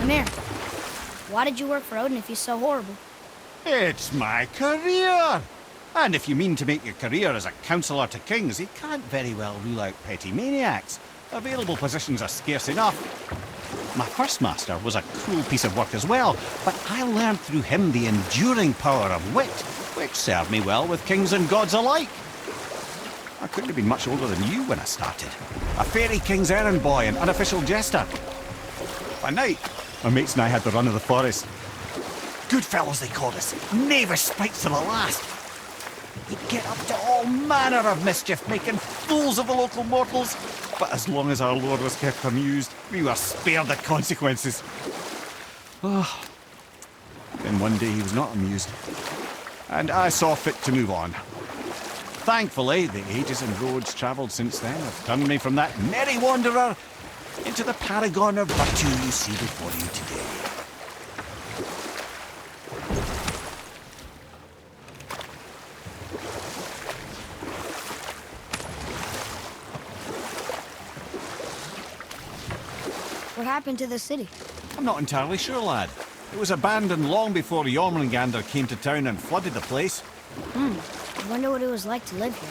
Come here. Why did you work for Odin if he's so horrible? It's my career! And if you mean to make your career as a counsellor to kings, he can't very well rule out petty maniacs. Available positions are scarce enough. My first master was a cruel piece of work as well, but I learned through him the enduring power of wit, which served me well with kings and gods alike. I couldn't have been much older than you when I started. A fairy king's errand boy and unofficial jester. By night, my mates and I had the run of the forest. Good fellows they called us, knavish spites to the last. We'd get up to all manner of mischief, making fools of the local mortals. But as long as our lord was kept amused, we were spared the consequences. Oh. Then one day he was not amused, and I saw fit to move on. Thankfully, the ages and roads travelled since then have turned me from that merry wanderer into the paragon of virtue you see before you today. What happened to the city? I'm not entirely sure, lad. It was abandoned long before Jormungandr came to town and flooded the place. I wonder what it was like to live here.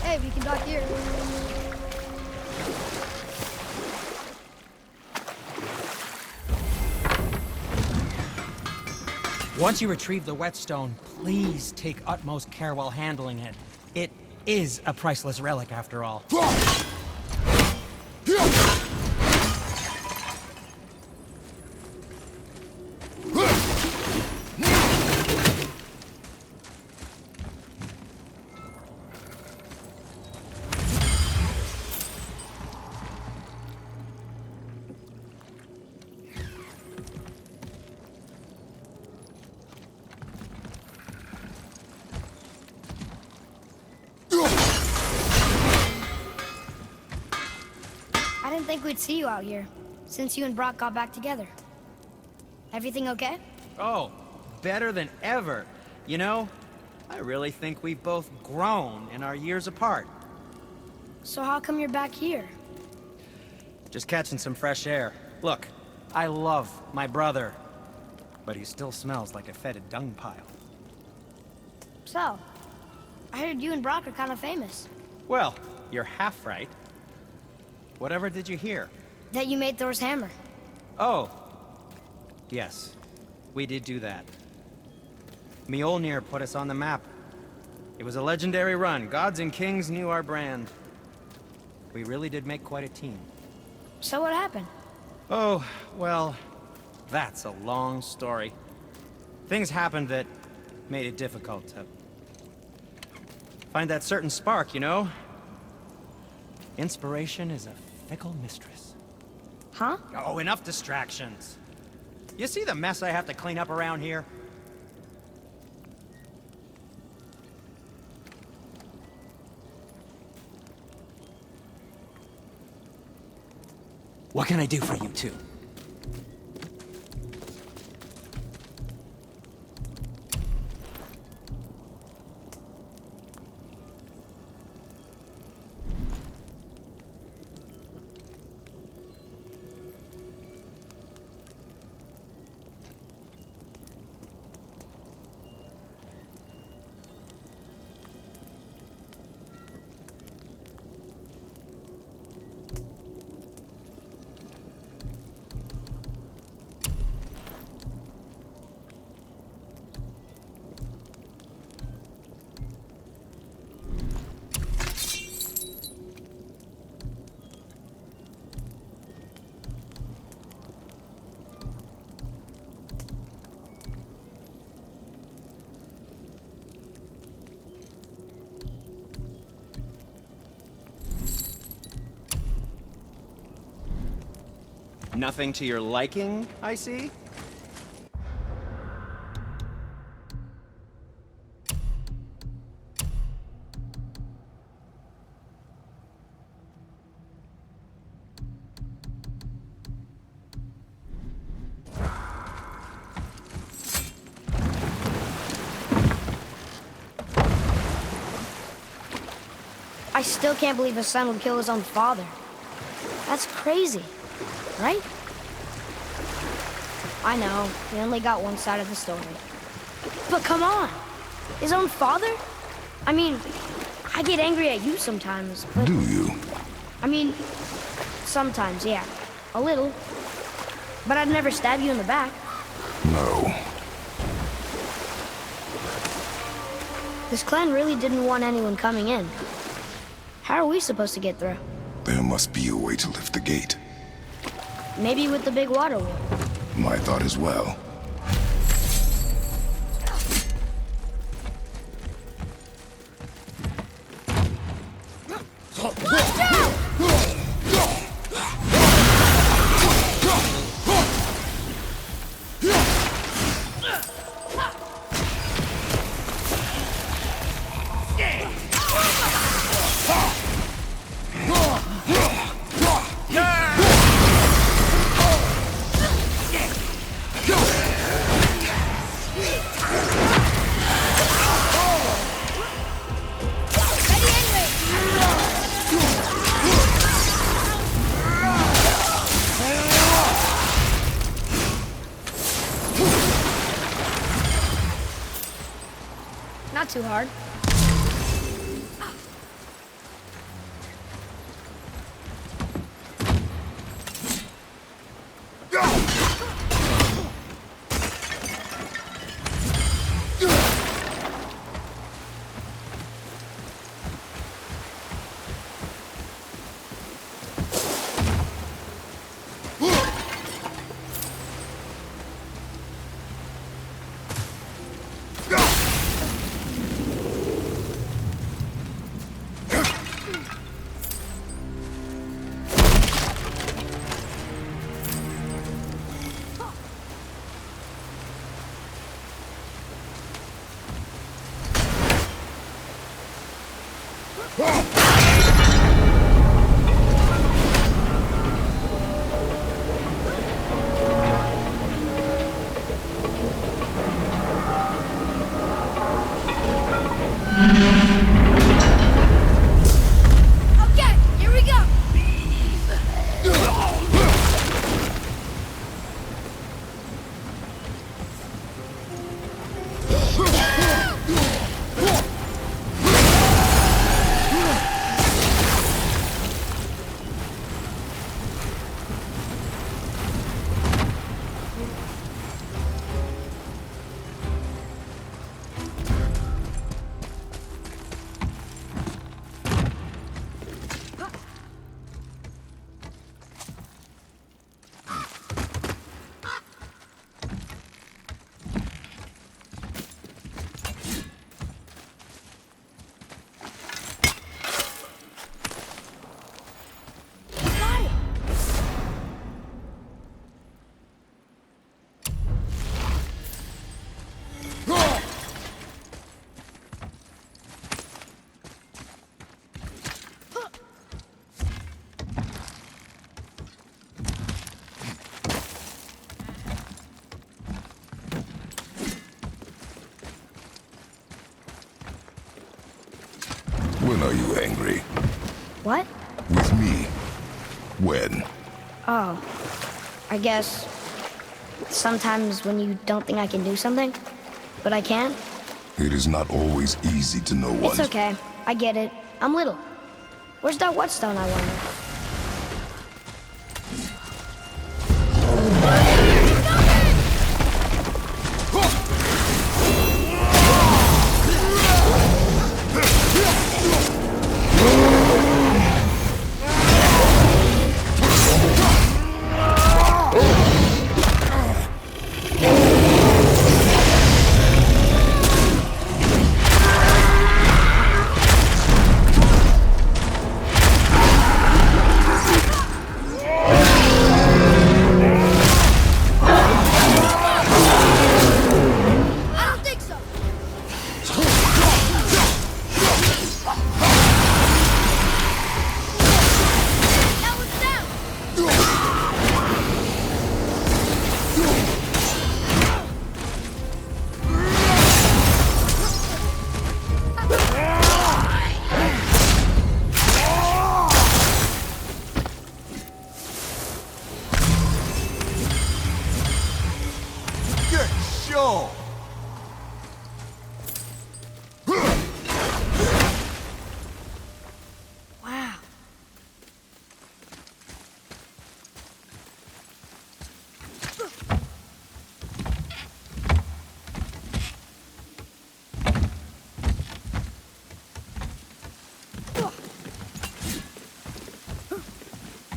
Hey, we can dock here. Once you retrieve the whetstone, please take utmost care while handling it. It is a priceless relic, after all. I didn't think we'd see you out here, since you and Brock got back together. Everything okay? Oh, better than ever. You know, I really think we've both grown in our years apart. So how come you're back here? Just catching some fresh air. Look, I love my brother, but he still smells like a fetid dung pile. So, I heard you and Brock are kind of famous. Well, you're half right. Whatever did you hear? That you made Thor's hammer. Oh. Yes, we did do that. Mjolnir put us on the map. It was a legendary run. Gods and kings knew our brand. We really did make quite a team. So what happened? Oh, well, that's a long story. Things happened that made it difficult to find that certain spark, you know? Inspiration is a fickle mistress. Huh? Oh, enough distractions. You see the mess I have to clean up around here? What can I do for you two? Nothing to your liking, I see? I still can't believe his son would kill his own father. That's crazy, right? I know, we only got one side of the story. But come on! His own father? I mean, I get angry at you sometimes, but... Do you? I mean, sometimes, yeah. A little. But I'd never stab you in the back. No. This clan really didn't want anyone coming in. How are we supposed to get through? There must be a way to lift the gate. Maybe with the big water wheel. My thought as well. Not too hard. Are you angry? What? With me? When? Oh, I guess sometimes when you don't think I can do something, but I can. It is not always easy to know what. It's okay. I get it. I'm little. Where's that whetstone, I wonder? Wow.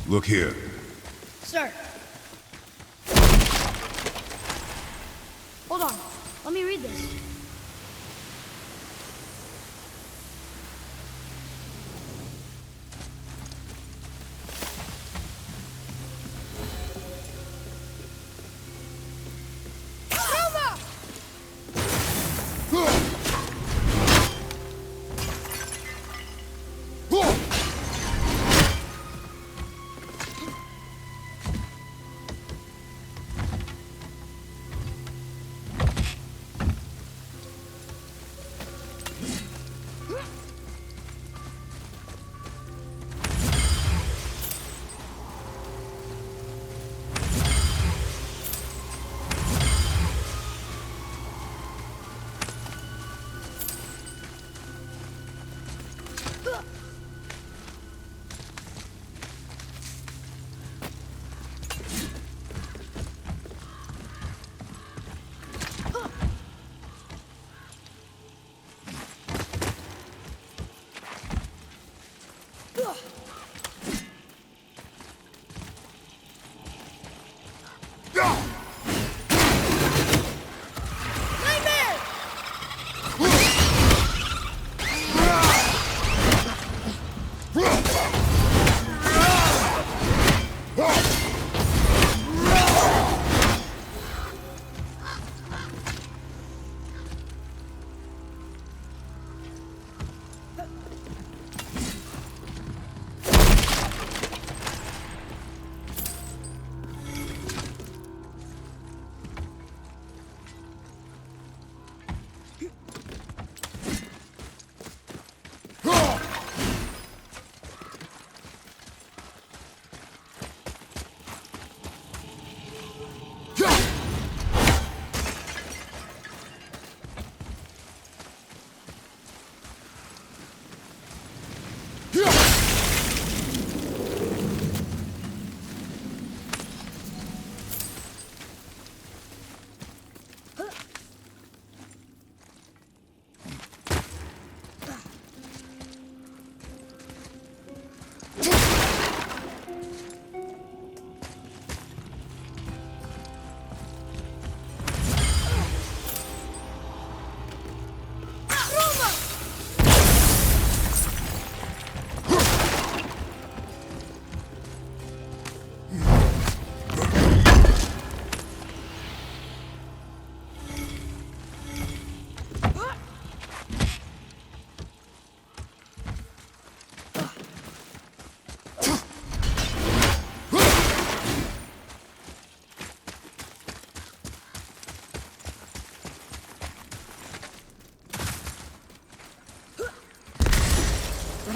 Look here. Sir. Hold on. Let me read this.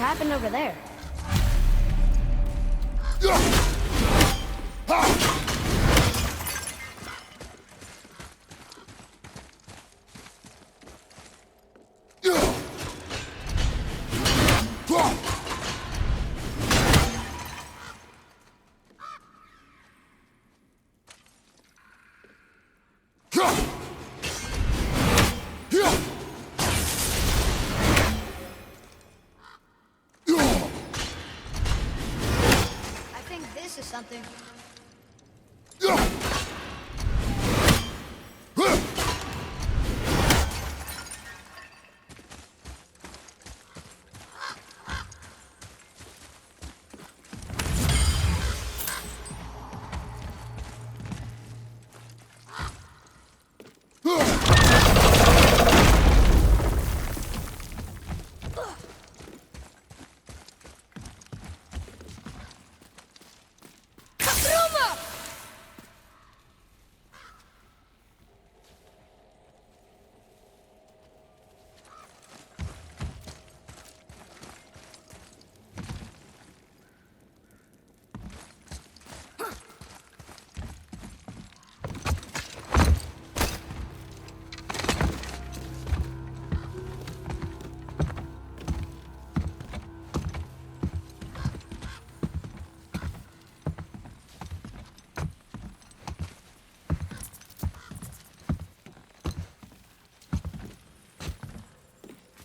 happened over there? I think this is something.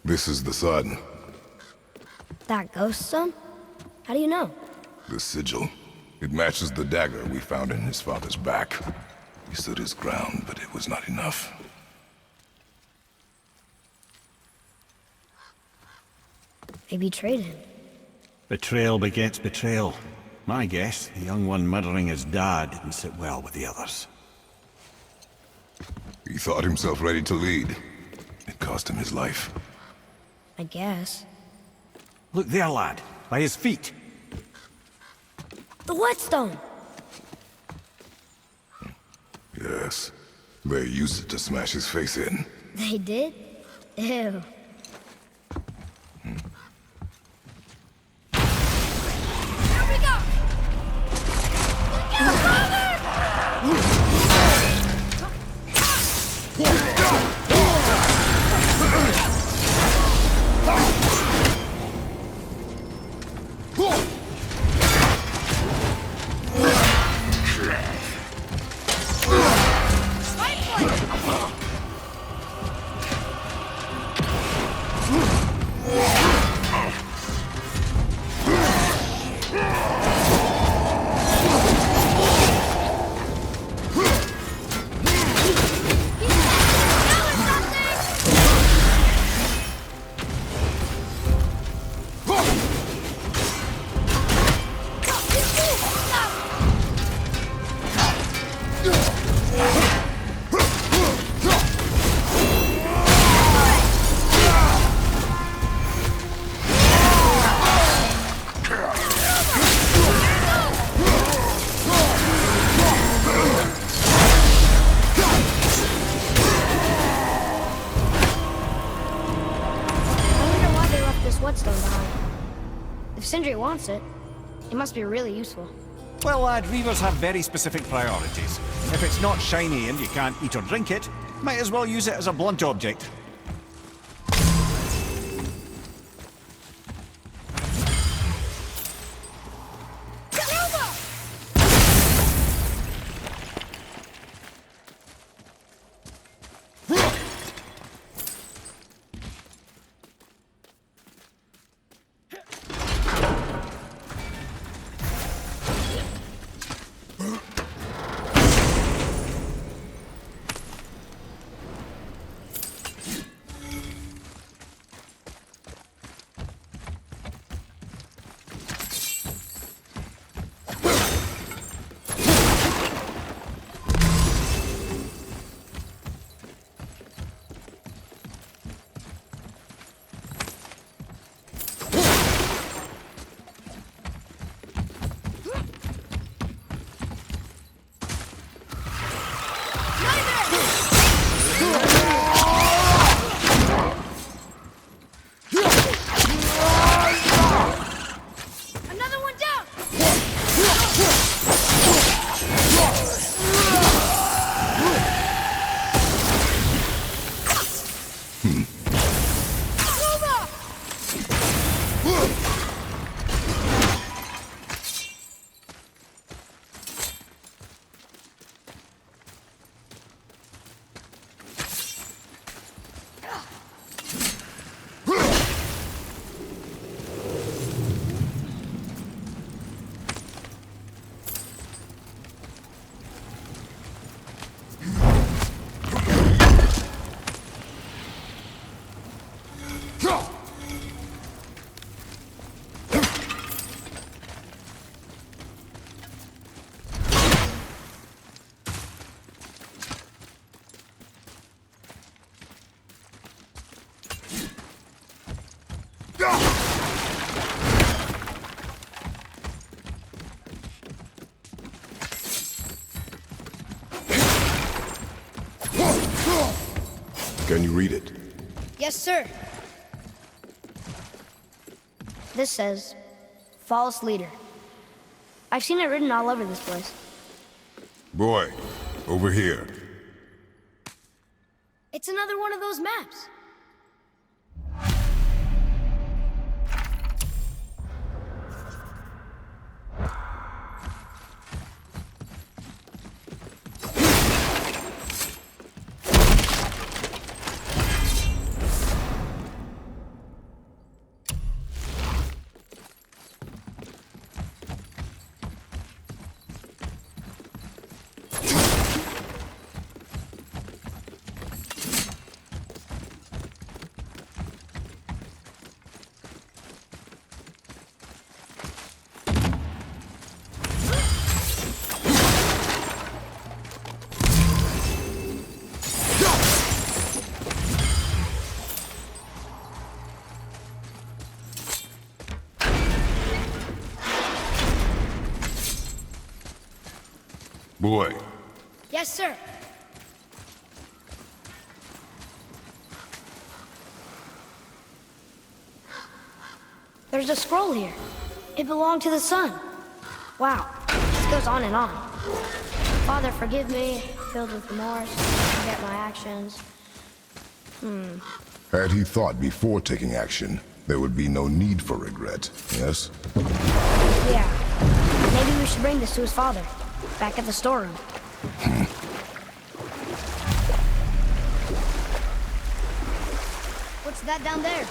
This is the sun. That ghost son? How do you know? The sigil. It matches the dagger we found in his father's back. He stood his ground, but it was not enough. They betrayed him. Betrayal begets betrayal. My guess, the young one murdering his dad didn't sit well with the others. He thought himself ready to lead. It cost him his life. I guess. Look there, lad. By his feet. The whetstone! Yes. They used it to smash his face in. They did? Ew. Here we go! Look out, father! Whetstone behind. If Sindri wants it, it must be really useful. Well, lad, reavers have very specific priorities. If it's not shiny and you can't eat or drink it, might as well use it as a blunt object. Can you read it? Yes, sir. This says, false leader. I've seen it written all over this place. Boy, over here. It's another one of those maps. Boy, Yes, sir. There's a scroll here. It belonged to the sun. Wow, this goes on and on. Father, forgive me, filled with remorse, forget my actions. had he thought before taking action, there would be no need for regret, yes? Yeah, maybe we should bring this to his father, back at the storeroom. What's that down there?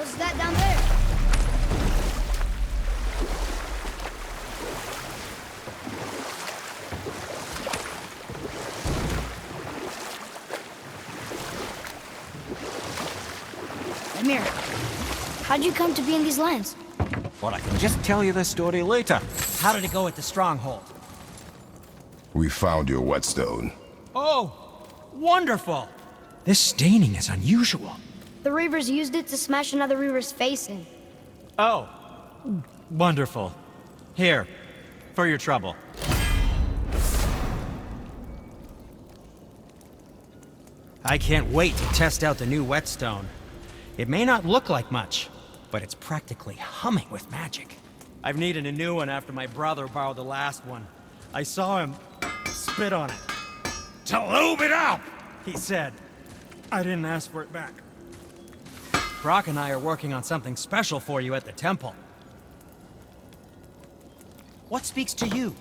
What's that down there? Amir, how'd you come to be in these lands? Or I can just tell you the story later. How did it go at the stronghold? We found your whetstone. Oh, wonderful! This staining is unusual. The Reavers used it to smash another Reaver's face in. Oh, wonderful. Here, for your trouble. I can't wait to test out the new whetstone. It may not look like much, but it's practically humming with magic. I've needed a new one after my brother borrowed the last one. I saw him spit on it. To lube it up, he said. I didn't ask for it back. Brock and I are working on something special for you at the temple. What speaks to you?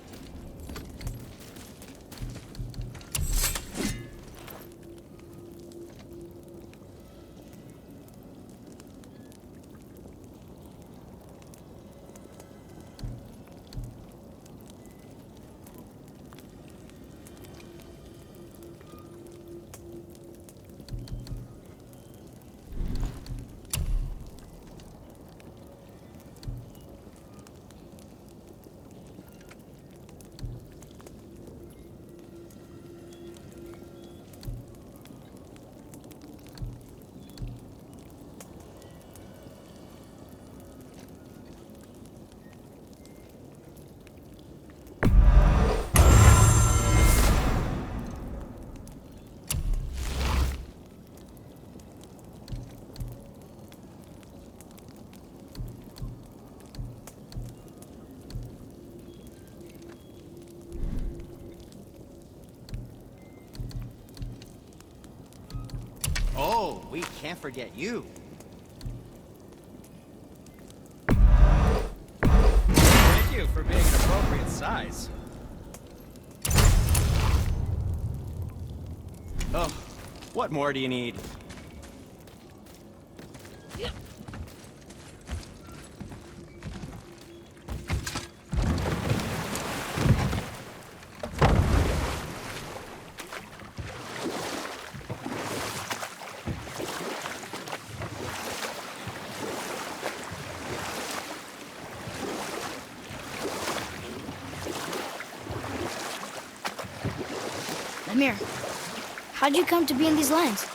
We can't forget you. Thank you for being an appropriate size. Oh, what more do you need? Amir, how'd you come to be in these lands?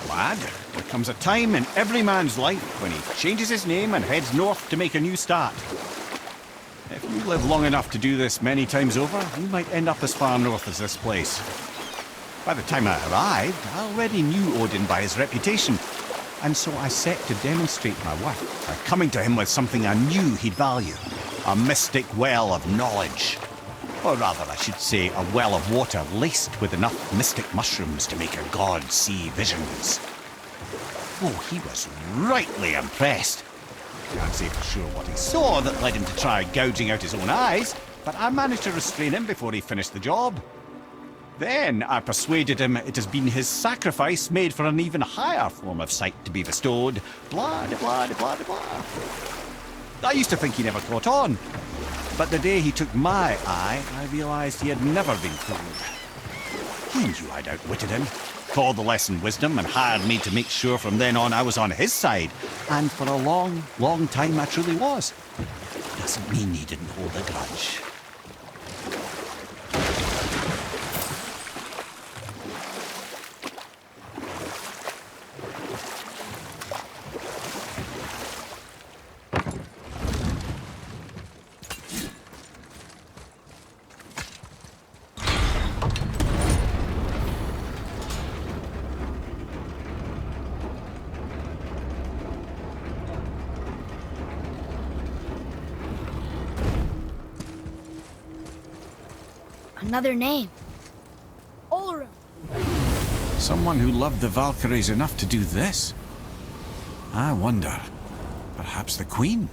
Lad, there comes a time in every man's life when he changes his name and heads north to make a new start. If you live long enough to do this many times over, you might end up as far north as this place. By the time I arrived, I already knew Odin by his reputation, and so I set to demonstrate my worth by coming to him with something I knew he'd value, a mystic well of knowledge. Or rather, I should say, a well of water laced with enough mystic mushrooms to make a god see visions. Oh, he was rightly impressed. Can't say for sure what he saw that led him to try gouging out his own eyes, but I managed to restrain him before he finished the job. Then I persuaded him it has been his sacrifice made for an even higher form of sight to be bestowed. Blah, de blah, de blah, de blah. I used to think he never caught on. But the day he took my eye, I realized he had never been fooled. He knew I'd outwitted him, called the lesson wisdom, and hired me to make sure from then on I was on his side. And for a long, long time I truly was. Doesn't mean he didn't hold a grudge. Another name. Olrum. Someone who loved the Valkyries enough to do this? I wonder. Perhaps the Queen?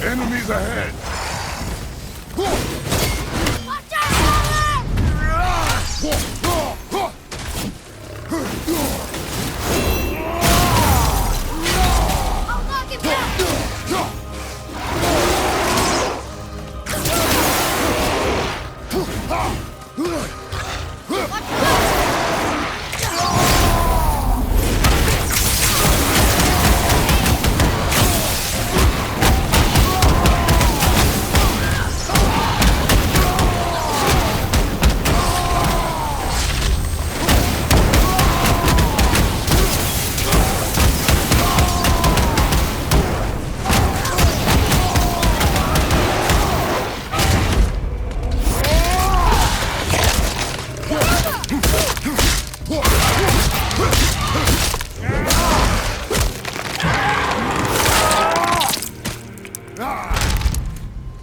Enemies ahead! Watch out, I'll knock him down!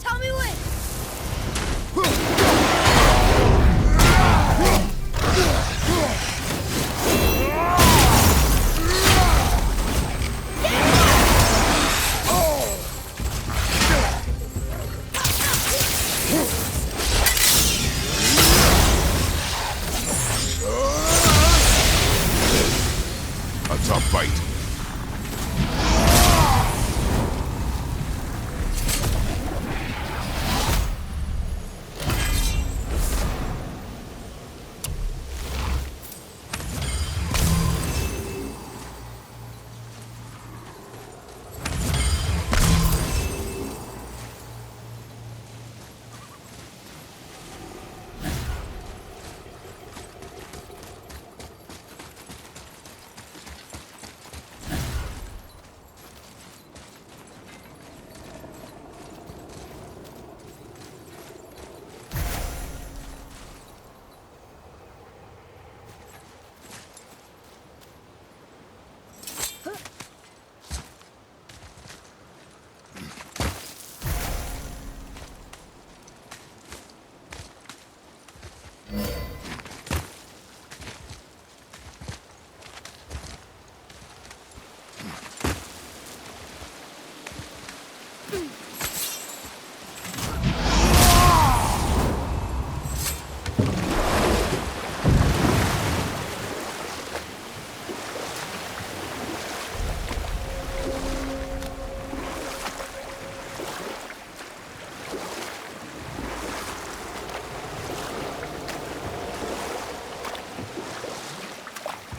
Tell me when! A tough fight.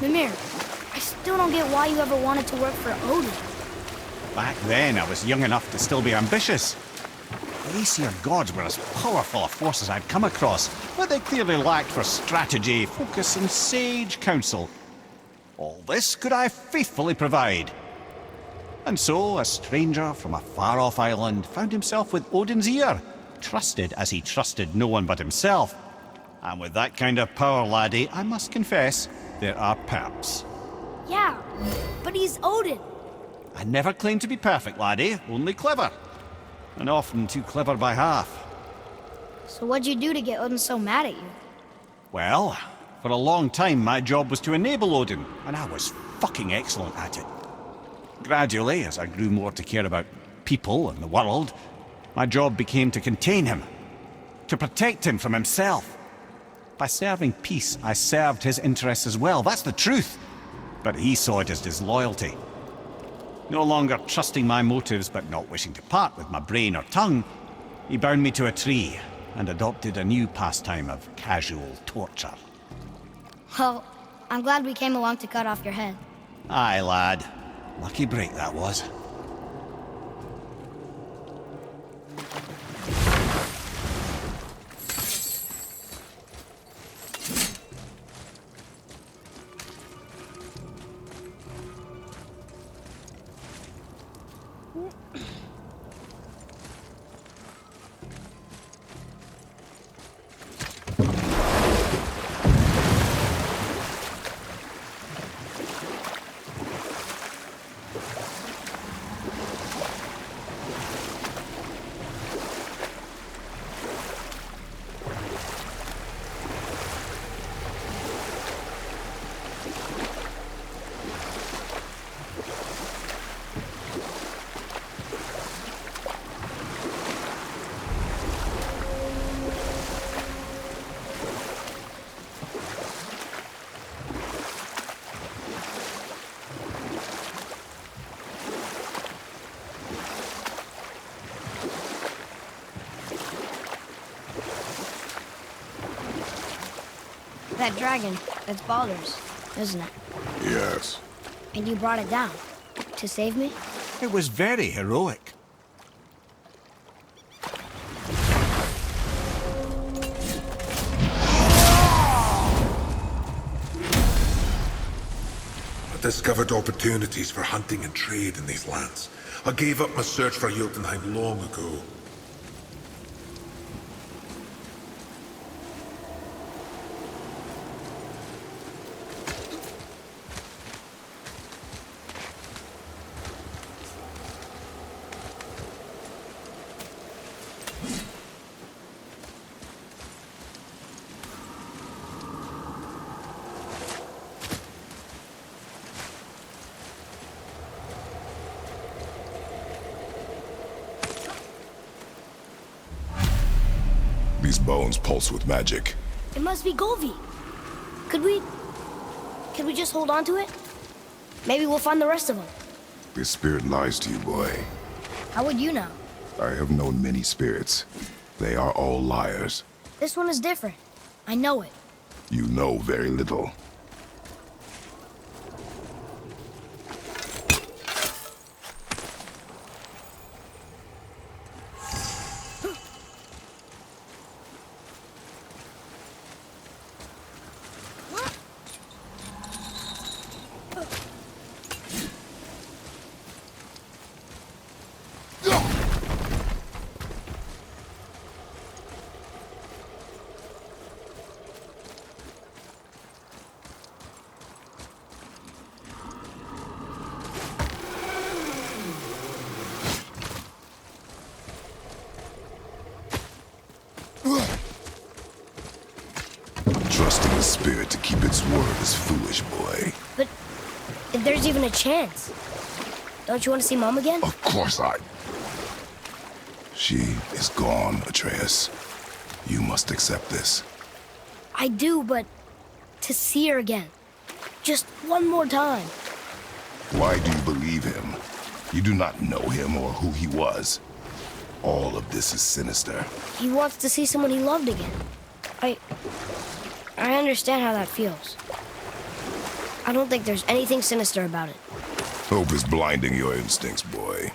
Mimir, I still don't get why you ever wanted to work for Odin. Back then, I was young enough to still be ambitious. The Aesir gods were as powerful a force as I'd come across, but they clearly lacked for strategy, focus, and sage counsel. All this could I faithfully provide. And so, a stranger from a far-off island found himself with Odin's ear, trusted as he trusted no one but himself. And with that kind of power, laddie, I must confess, there are perks. Yeah, but he's Odin. I never claimed to be perfect, laddie, only clever. And often too clever by half. So what'd you do to get Odin so mad at you? Well, for a long time my job was to enable Odin, and I was fucking excellent at it. Gradually, as I grew more to care about people and the world, my job became to contain him, to protect him from himself. By serving peace, I served his interests as well, that's the truth. But he saw it as disloyalty. No longer trusting my motives, but not wishing to part with my brain or tongue, he bound me to a tree and adopted a new pastime of casual torture. Well, I'm glad we came along to cut off your head. Aye, lad. Lucky break that was. That dragon, that's Baldur's, isn't it? Yes. And you brought it down to save me? It was very heroic. I discovered opportunities for hunting and trade in these lands. I gave up my search for Jotunheim long ago. These bones pulse with magic. It must be Golvi. Could we just hold on to it? Maybe we'll find the rest of them. This spirit lies to you, boy. How would you know? I have known many spirits. They are all liars. This one is different. I know it. You know very little. Trusting the spirit to keep its word is foolish, boy. But if there's even a chance, don't you want to see Mom again? Of course I... She is gone, Atreus. You must accept this. I do, but to see her again. Just one more time. Why do you believe him? You do not know him or who he was. All of this is sinister. He wants to see someone he loved again. I understand how that feels. I don't think there's anything sinister about it. Hope is blinding your instincts, boy.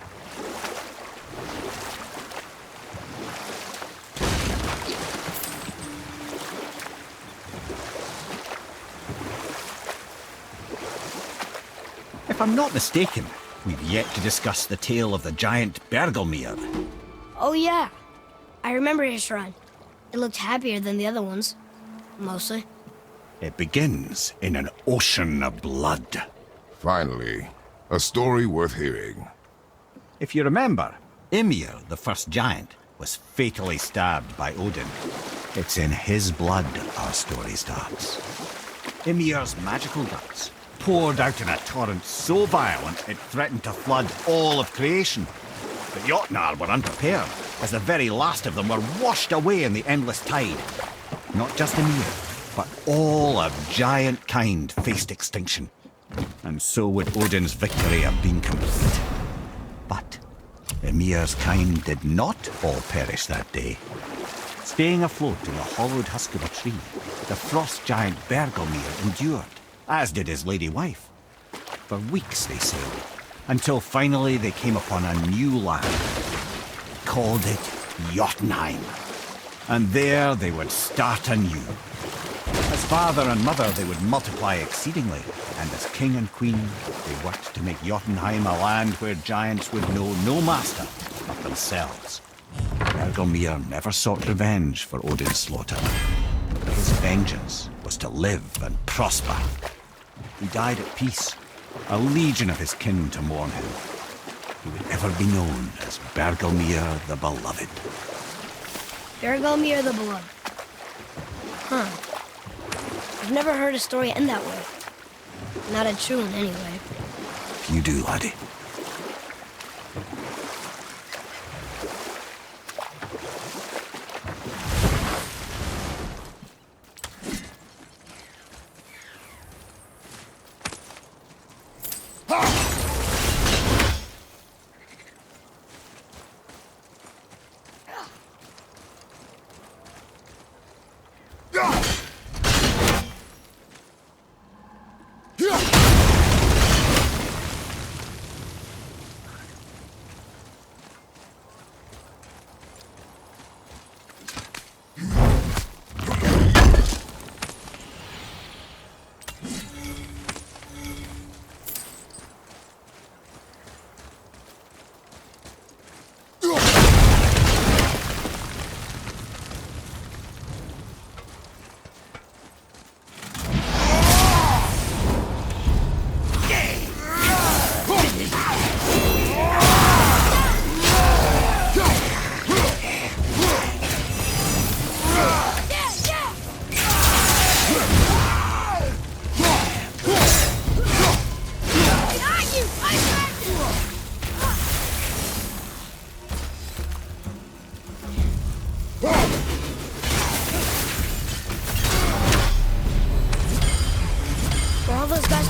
If I'm not mistaken, we've yet to discuss the tale of the giant Bergelmir. Oh yeah, I remember his shrine. It looked happier than the other ones. Mostly. It begins in an ocean of blood. Finally, a story worth hearing. If you remember, Ymir, the first giant, was fatally stabbed by Odin. It's in his blood our story starts. Ymir's magical guts poured out in a torrent so violent it threatened to flood all of creation. The Jotnar were unprepared, as the very last of them were washed away in the endless tide. Not just Ymir, but all of giant kind faced extinction. And so would Odin's victory have been complete. But Ymir's kind did not all perish that day. Staying afloat in the hollowed husk of a tree, the frost giant Bergelmir endured, as did his lady wife. For weeks they sailed, until finally they came upon a new land. They called it Jotunheim. And there they would start anew. As father and mother they would multiply exceedingly, and as king and queen they worked to make Jotunheim a land where giants would know no master but themselves. Bergelmir never sought revenge for Odin's slaughter. His vengeance was to live and prosper. He died at peace, a legion of his kin to mourn him. He would ever be known as Bergelmir the Beloved. Bergelmir the Beloved. Huh. I've never heard a story end that way. Not a true one, anyway. You do, laddie.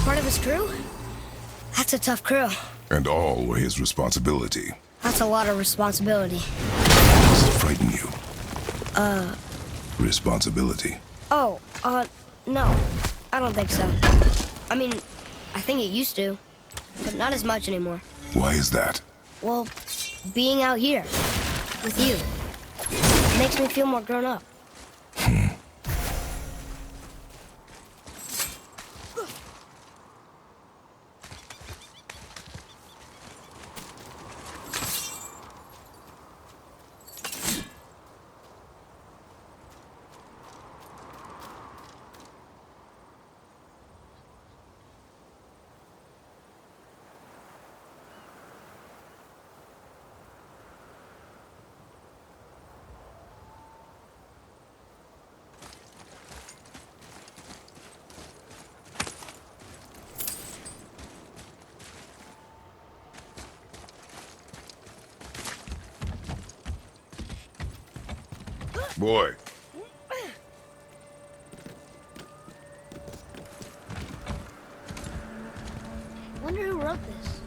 Part of his crew? That's a tough crew. And all were his responsibility. That's a lot of responsibility. Does it frighten you? Responsibility. Oh, no. I don't think so. I mean, I think it used to, but not as much anymore. Why is that? Well, being out here, with you, it makes me feel more grown up. Boy. Wonder who wrote this.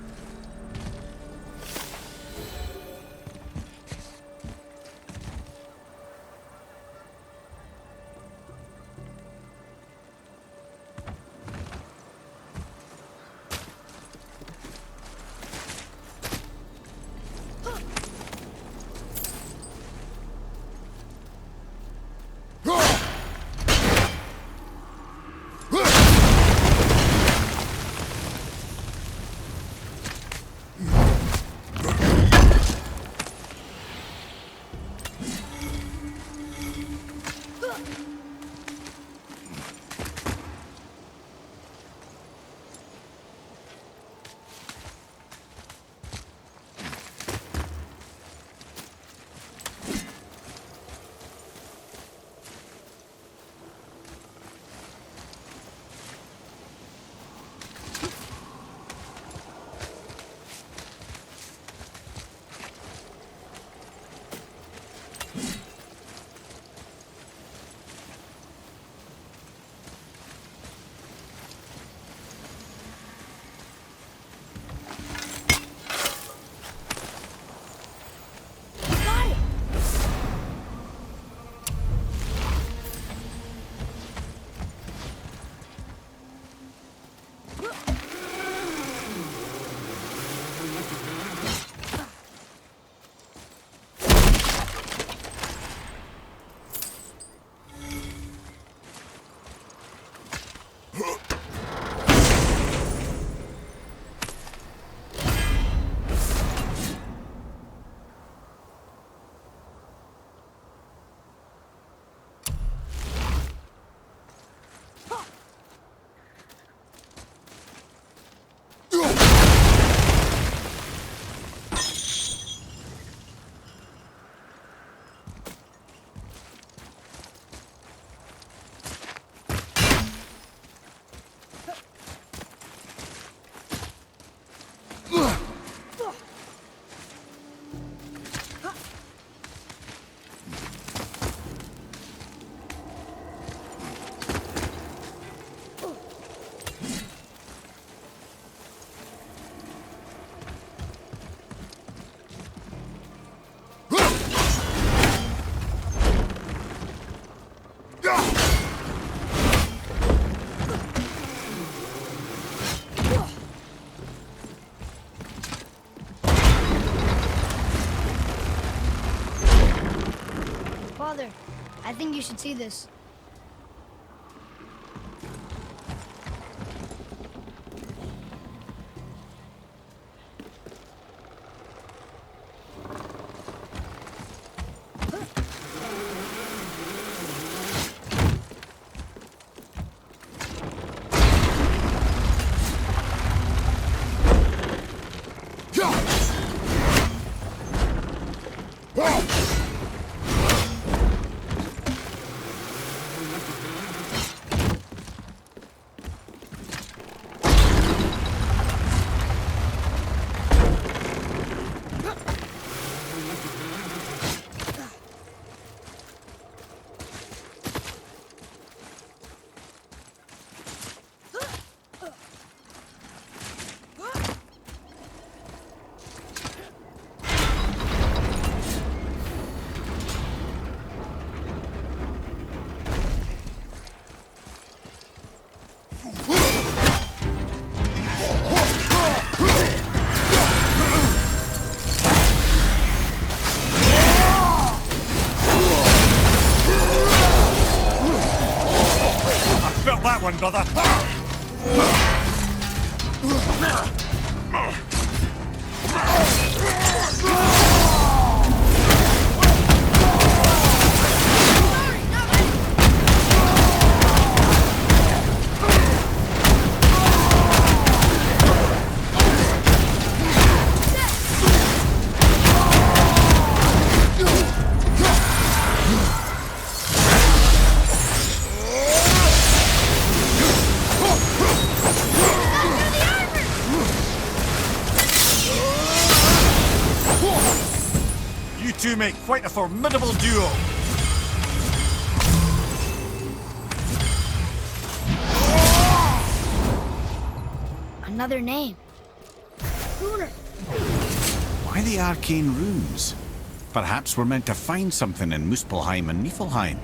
I think you should see this. Felt that one, brother. You two make quite a formidable duo. Another name. Lunar. Why the arcane runes? Perhaps we're meant to find something in Muspelheim and Niflheim.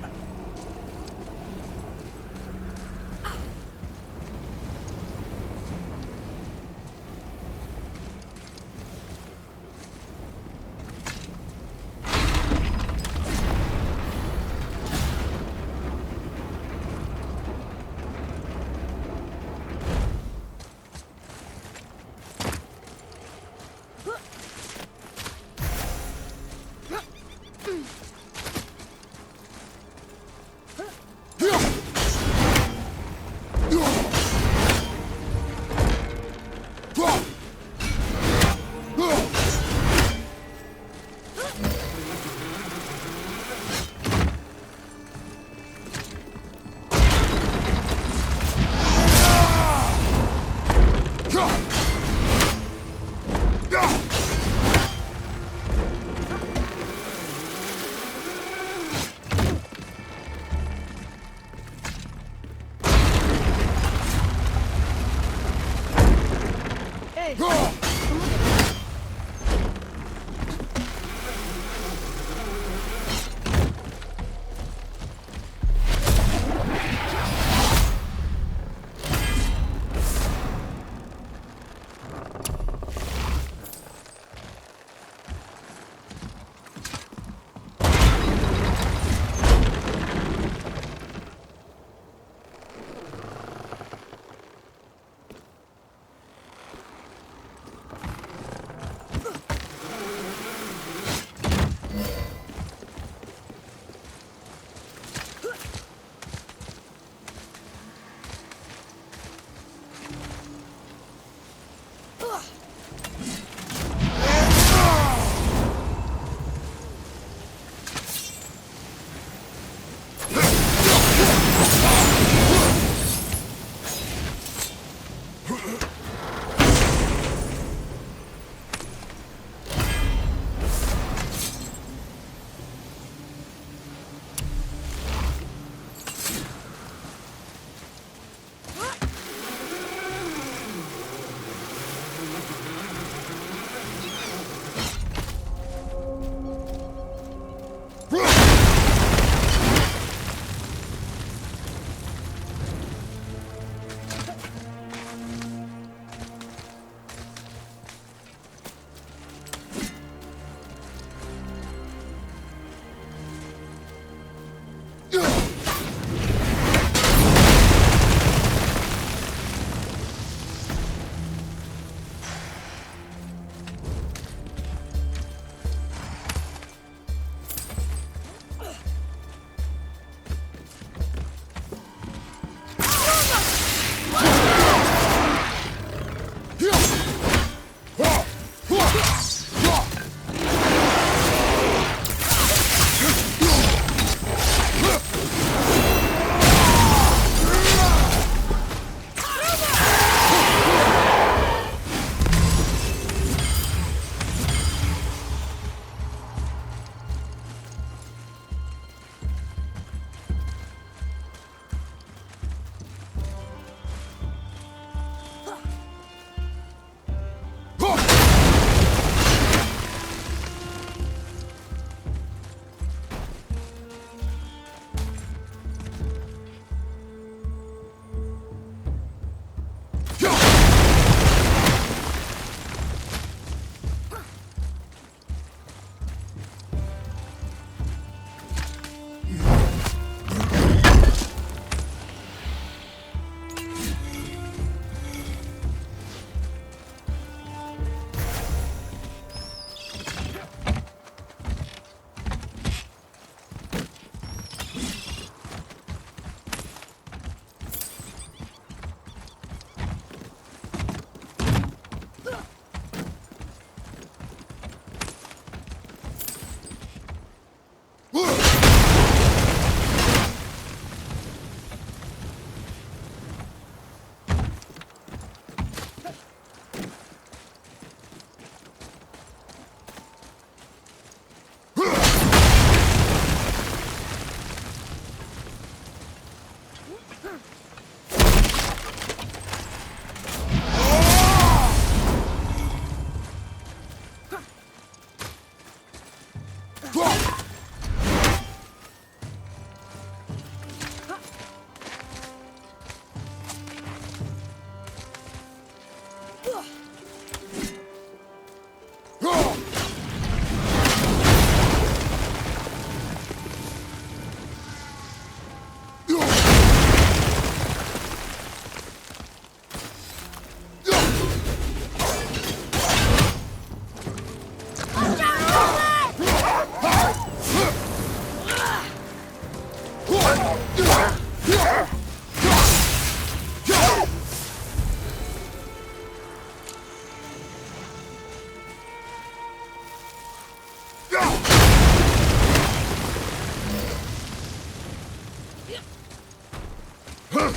Huh?